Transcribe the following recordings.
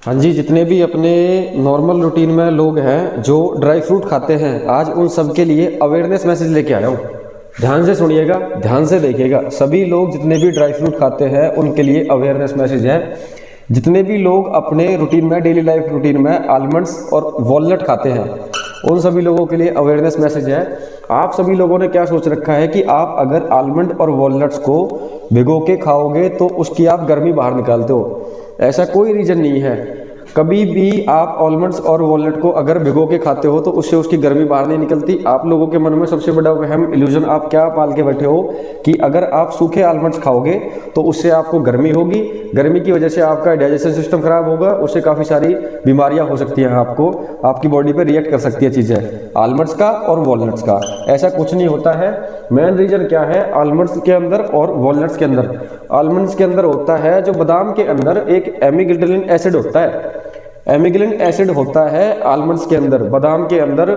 हाँ जी, जितने भी अपने नॉर्मल रूटीन में लोग हैं जो ड्राई फ्रूट खाते हैं, आज उन सब के लिए अवेयरनेस मैसेज लेके आया हूँ। ध्यान से सुनिएगा, ध्यान से देखिएगा। सभी लोग जितने भी ड्राई फ्रूट खाते हैं उनके लिए अवेयरनेस मैसेज है। जितने भी लोग अपने रूटीन में, डेली लाइफ रूटीन में आलमंड्स और वॉलनट खाते हैं, उन सभी लोगों के लिए अवेयरनेस मैसेज है। आप सभी लोगों ने क्या सोच रखा है कि आप अगर आलमंड और वॉलनट्स को भिगो के खाओगे तो उसकी आप गर्मी बाहर निकालते हो। ऐसा कोई रीजन नहीं है। कभी भी आप आलमंड्स और वॉलनट को अगर भिगो के खाते हो तो उससे उसकी गर्मी बाहर नहीं निकलती। आप लोगों के मन में सबसे बड़ा वहम इल्यूजन आप क्या पाल के बैठे हो कि अगर आप सूखे आलमंड्स खाओगे तो उससे आपको गर्मी होगी, गर्मी की वजह से आपका डाइजेशन सिस्टम खराब होगा, उससे काफ़ी सारी बीमारियां हो सकती हैं, आपको आपकी बॉडी पे रिएक्ट कर सकती है चीज़ें आलमंड्स का और वॉलनट्स का। ऐसा कुछ नहीं होता है। मेन रीजन क्या है आलमंड्स के अंदर और वॉलनट्स के अंदर? आलमंड्स के अंदर होता है जो बादाम के अंदर एक एमिग्डालिन एसिड होता है। एमिग्लिन एसिड होता है आलमंड्स के अंदर, बादाम के अंदर,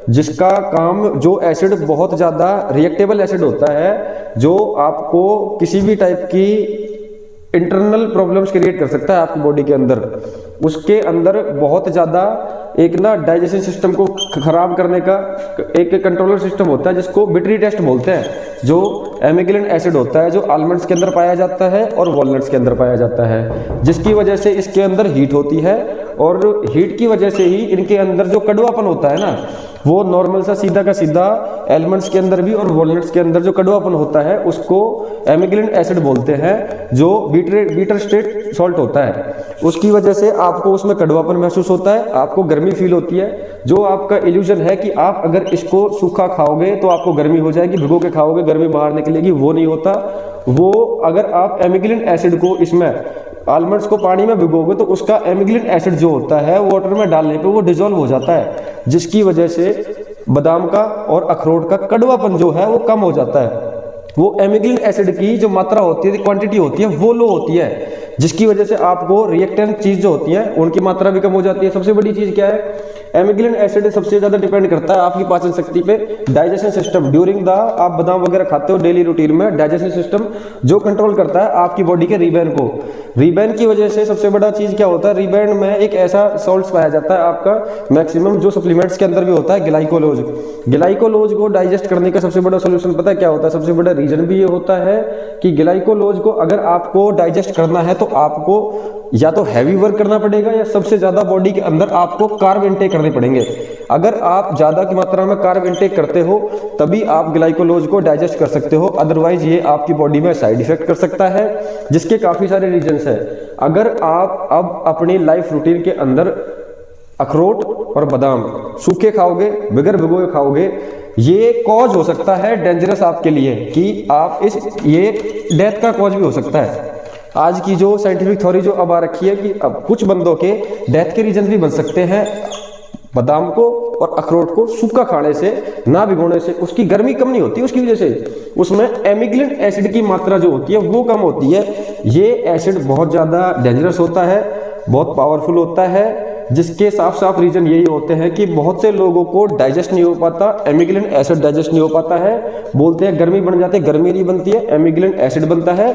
जिसका काम, जो एसिड बहुत ज़्यादा रिएक्टेबल एसिड होता है, जो आपको किसी भी टाइप की इंटरनल प्रॉब्लम्स क्रिएट कर सकता है आपकी बॉडी के अंदर। उसके अंदर बहुत ज़्यादा एक ना डाइजेशन सिस्टम को खराब करने का एक कंट्रोलर सिस्टम होता है जिसको बिट्री टेस्ट बोलते हैं, जो एमिग्लिन एसिड होता है, जो आलमंड्स के अंदर पाया जाता है और वॉलनट्स के अंदर पाया जाता है, जिसकी वजह से इसके अंदर हीट होती है। और हीट की वजह से ही इनके अंदर जो कड़वापन होता है ना, वो नॉर्मल सा सीधा का सीधा आलमंड्स के अंदर भी और वॉलनट्स के अंदर जो कड़वापन होता है उसको एमिग्लिन एसिड बोलते हैं, जो बीटर स्टेट सॉल्ट होता है। उसकी वजह से आपको उसमें कड़वापन महसूस होता है, आपको गर्मी फील होती है। जो आपका इल्यूजन है कि आप अगर इसको सूखा खाओगे तो आपको गर्मी हो जाएगी, भिगो के खाओगे गर्मी बाहर निकलेगी, वो नहीं होता। वो अगर आप एमिग्लिन एसिड को इसमें आलमंड्स को पानी में भिगोगे तो उसका एमिग्लिन एसिड जो होता है वाटर में डालने पे वो डिजोल्व हो जाता है, जिसकी वजह से बादाम का और अखरोट का कड़वापन जो है वो कम हो जाता है। वो एमिग्लिन एसिड की जो मात्रा होती है, क्वांटिटी होती है, वो लो होती है, जिसकी वजह से आपको रिएक्टेंट चीज जो होती है उनकी मात्रा भी कम हो जाती है। सबसे बड़ी चीज क्या है, एमिग्लिन एसिड सबसे ज्यादा डिपेंड करता है आपकी पाचन शक्ति पे, डाइजेशन सिस्टम। ड्यूरिंग द आप बादाम वगैरह खाते हो डेली रूटीन में, डाइजेशन सिस्टम जो कंट्रोल करता है आपकी बॉडी के रिबेन को। रिबेन की वजह से सबसे बड़ा चीज क्या होता है, रिबेन में एक ऐसा सॉल्ट पाया जाता है आपका मैक्सिमम, जो सप्लीमेंट्स के अंदर भी होता है, ग्लाइकोलोज। ग्लाइकोलोज को डाइजेस्ट करने का सबसे बड़ा सोल्यूशन पता है क्या होता है? सबसे बड़ा रीजन भी ये होता है कि ग्लाइकोलोज को अगर आपको डाइजेस्ट करना है तो आपको या तो हैवी वर्क करना पड़ेगा या सबसे ज्यादा बॉडी के अंदर आपको कार्ब इनटेक करने पड़ेंगे। अगर आप ज्यादा की मात्रा में कार्ब इनटेक करते हो तभी आप ग्लाइकोलोज को डाइजेस्ट कर सकते हो, अदरवाइज ये आपकी बॉडी में साइड इफेक्ट कर सकता है, जिसके काफी सारे रीजंस हैं। अगर आप अब अपनी लाइफ रूटीन के अंदर अखरोट और बादाम सूखे खाओगे, बगैर भिगोए खाओगे, ये कॉज हो सकता है डेंजरस आपके लिए कि आप ये डेथ का कॉज भी हो सकता है। आज की जो साइंटिफिक थ्योरी जो अब आ रखी है कि अब कुछ बंदों के डेथ के रीजन भी बन सकते हैं बादाम को और अखरोट को सूखा खाने से, ना भिगोने से। उसकी गर्मी कम नहीं होती, उसकी वजह से उसमें एमिग्लिन एसिड की मात्रा जो होती है वो कम होती है। ये एसिड बहुत ज़्यादा डेंजरस होता है, बहुत पावरफुल होता है, जिसके साफ साफ रीजन यही होते हैं कि बहुत से लोगों को डाइजेस्ट नहीं हो पाता, एमिग्लिन एसिड डाइजेस्ट नहीं हो पाता है। बोलते हैं गर्मी बन जाती है, गर्मी नहीं बनती है, एमिग्लिन एसिड बनता है।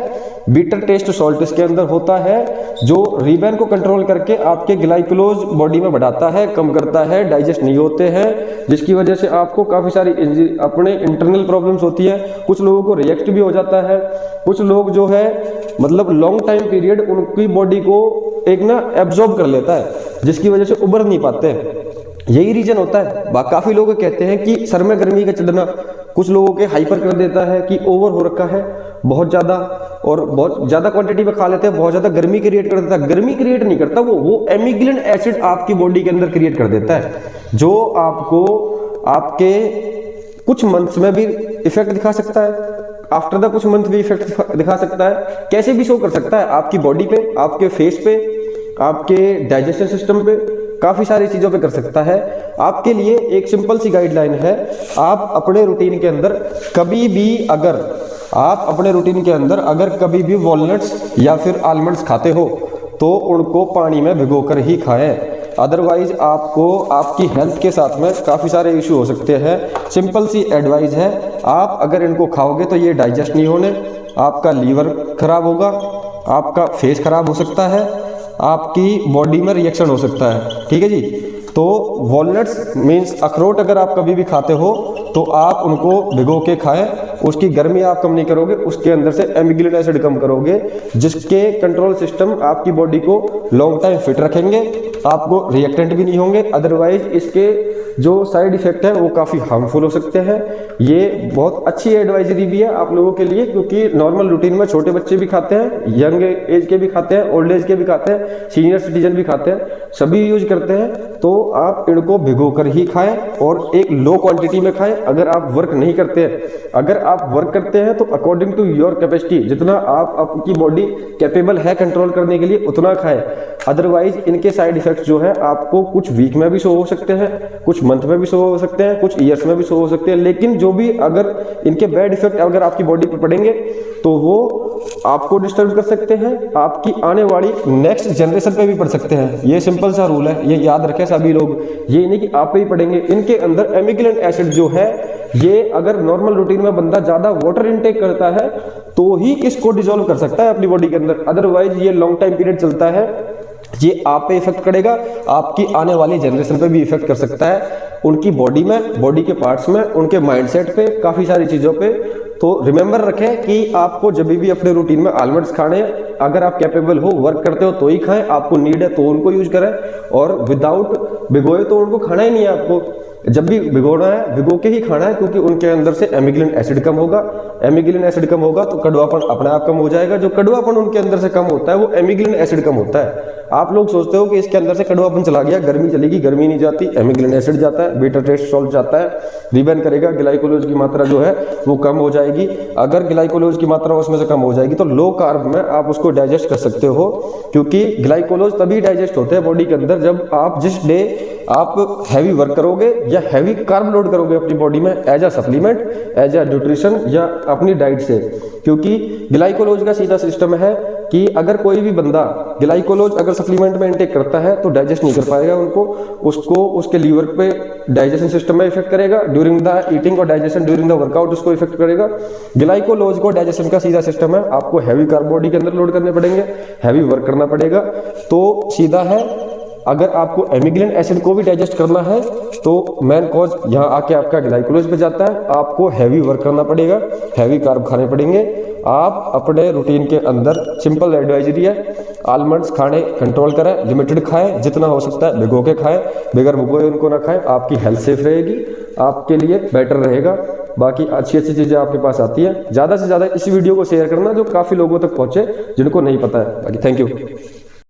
बीटर टेस्ट सॉल्ट इसके अंदर होता है जो रिबेन को कंट्रोल करके आपके ग्लाइकोलोज बॉडी में बढ़ाता है, कम करता है, डाइजेस्ट नहीं होते हैं, जिसकी वजह से आपको काफ़ी सारी अपने इंटरनल प्रॉब्लम्स होती है। कुछ लोगों को रिएक्ट भी हो जाता है, कुछ लोग जो है मतलब लॉन्ग टाइम पीरियड उनकी बॉडी को एक ना एब्जॉर्ब कर लेता है, जिसकी वजह से उबर नहीं पाते। यही रीजन होता है। काफी लोग कहते हैं कि सर में गर्मी का चढ़ना कुछ लोगों के हाइपर कर देता है कि ओवर हो रखा है बहुत ज्यादा, और बहुत ज्यादा क्वांटिटी में खा लेते हैं, बहुत ज्यादा गर्मी क्रिएट कर देता है। गर्मी क्रिएट नहीं करता, वो एमिग्लिन एसिड आपकी बॉडी के अंदर क्रिएट कर देता है, जो आपको आपके कुछ मंथ्स में भी इफेक्ट दिखा सकता है, आफ्टर द कुछ मंथ भी इफेक्ट दिखा सकता है, कैसे भी शो कर सकता है आपकी बॉडी पे, आपके फेस पे, आपके डाइजेशन सिस्टम पे, काफी सारी चीजों पे कर सकता है। आपके लिए एक सिंपल सी गाइडलाइन है, आप अपने रूटीन के अंदर कभी भी वॉलनट्स या फिर आलमंड्स खाते हो तो उनको पानी में भिगोकर ही खाएं, अदरवाइज आपको आपकी हेल्थ के साथ में काफ़ी सारे इशू हो सकते हैं। सिंपल सी एडवाइस है, आप अगर इनको खाओगे तो ये डाइजेस्ट नहीं होने, आपका लीवर खराब होगा, आपका फेस खराब हो सकता है, आपकी बॉडी में रिएक्शन हो सकता है। ठीक है जी। तो वॉलनट्स मीन्स अखरोट अगर आप कभी भी खाते हो तो आप उनको भिगो के खाएं, उसकी गर्मी आप कम नहीं करोगे, उसके अंदर से एमिग्लिन एसिड कम करोगे, जिसके कंट्रोल सिस्टम आपकी बॉडी को लॉन्ग टाइम फिट रखेंगे, आपको रिएक्टेंट भी नहीं होंगे। अदरवाइज इसके जो साइड इफेक्ट है वो काफ़ी हार्मफुल हो सकते हैं। ये बहुत अच्छी एडवाइजरी भी है आप लोगों के लिए, क्योंकि नॉर्मल रूटीन में छोटे बच्चे भी खाते हैं, यंग एज के भी खाते हैं, ओल्ड एज के भी खाते हैं, सीनियर सिटीजन भी खाते हैं, सभी यूज करते हैं। तो आप इनको भिगो कर ही खाएं और एक लो क्वांटिटी में खाएं। अगर आप वर्क नहीं करते हैं, अगर आप वर्क करते हैं तो अकॉर्डिंग टू योर कैपेसिटी, जितना आपकी बॉडी कैपेबल है कंट्रोल करने के लिए उतना खाएं। अदरवाइज इनके साइड इफेक्ट्स जो है आपको कुछ वीक में भी शो हो सकते हैं, कुछ मंथ में भी शो हो सकते हैं, कुछ ईयर्स में भी शो हो सकते हैं। लेकिन जो भी अगर इनके बैड इफेक्ट अगर आपकी बॉडी पर पड़ेंगे तो वो आपको डिस्टर्ब कर सकते हैं, आपकी आने वाली नेक्स्ट जनरेशन पे भी पड़ सकते हैं। ये सिंपल सा रूल है, ये याद रखें सभी लोग। ये नहीं कि आप पे ही पड़ेंगे। इनके अंदर एमिग्लिन एसिड जो है, ये अगर नॉर्मल रूटीन में बंदा ज्यादा वाटर इनटेक करता है तो ही इसको डिसॉल्व कर सकता है अपनी बॉडी के अंदर। अदरवाइज ये लॉन्ग टाइम पीरियड चलता है, ये आप पे इफेक्ट करेगा, आपकी आने वाली जनरेशन पे भी इफेक्ट कर सकता है, उनकी बॉडी में, बॉडी के पार्ट्स में, उनके माइंडसेट पे, काफी सारी चीजों पे। तो रिमेंबर रखें कि आपको जब भी अपने रूटीन में आलमंड्स खाने, अगर आप कैपेबल हो, वर्क करते हो तो ही खाएं, आपको नीड है तो उनको यूज करें, और विदाउट भिगोए तो उनको खाना ही नहीं है। आपको जब भी भिगोना है, भिगो के ही खाना है, क्योंकि उनके अंदर से एमिग्लिन एसिड कम होगा। एमिग्लिन एसिड कम होगा तो कड़वापन अपने आप कम हो जाएगा। जो कड़वापन उनके अंदर से कम होता है वो एमिग्लिन एसिड कम होता है। आप लोग सोचते हो कि इसके अंदर से कड़वापन चला गया, गर्मी चलेगी, गर्मी नहीं जाती, एमिग्लिन एसिड जाता है, बीटा टेस्ट सॉल्ट जाता है, रिबेन करेगा, ग्लाइकोलोज की मात्रा जो है वो कम हो जाएगी। अगर ग्लाइकोलोज की मात्रा उसमें से कम हो जाएगी तो लो कार्ब में आप उसको डाइजेस्ट कर सकते हो, क्योंकि ग्लाइकोलोज तभी डाइजेस्ट होते हैं बॉडी के अंदर जब आप जिस डे आप हैवी वर्क करोगे या हैवी कार्ब लोड करोगे अपनी बॉडी में as a supplement, as a nutrition या अपनी डाइट से। क्योंकि ग्लाइकोलोज का सीधा सिस्टम है कि अगर कोई भी बंदा ग्लाइकोलोज अगर सप्लीमेंट में इनटेक करता है तो डाइजेस्ट नहीं कर पाएगा उनको, उसको उसके लीवर पे डाइजेशन सिस्टम में इफेक्ट करेगा, ड्यूरिंग द ईटिंग और डाइजेशन ड्यूरिंग द वर्कआउट उसको इफेक्ट करेगा। ग्लाइकोलोज को डाइजेशन का सीधा सिस्टम है, आपको हैवी कार्ब बॉडी के अंदर लोड करने पड़ेंगे, हैवी वर्क करना पड़ेगा। तो सीधा है, अगर आपको एमिग्लिन एसिड को भी डाइजेस्ट करना है तो मेन कॉज यहाँ आके आपका ग्लाइकोलोज पे जाता है। आपको हैवी वर्क करना पड़ेगा, हैवी कार्ब खाने पड़ेंगे। आप अपने रूटीन के अंदर सिंपल एडवाइजरी है, आलमंड्स खाने कंट्रोल करें, लिमिटेड खाएं, जितना हो सकता है भिगो के खाएं, बगैर भिगोए उनको ना खाएं। आपकी हेल्थ सेफ रहेगी, आपके लिए बेटर रहेगा। बाकी अच्छी अच्छी चीजें आपके पास आती है। ज्यादा से ज्यादा इस वीडियो को शेयर करना जो काफी लोगों तक पहुंचे जिनको नहीं पता है। बाकी थैंक यू।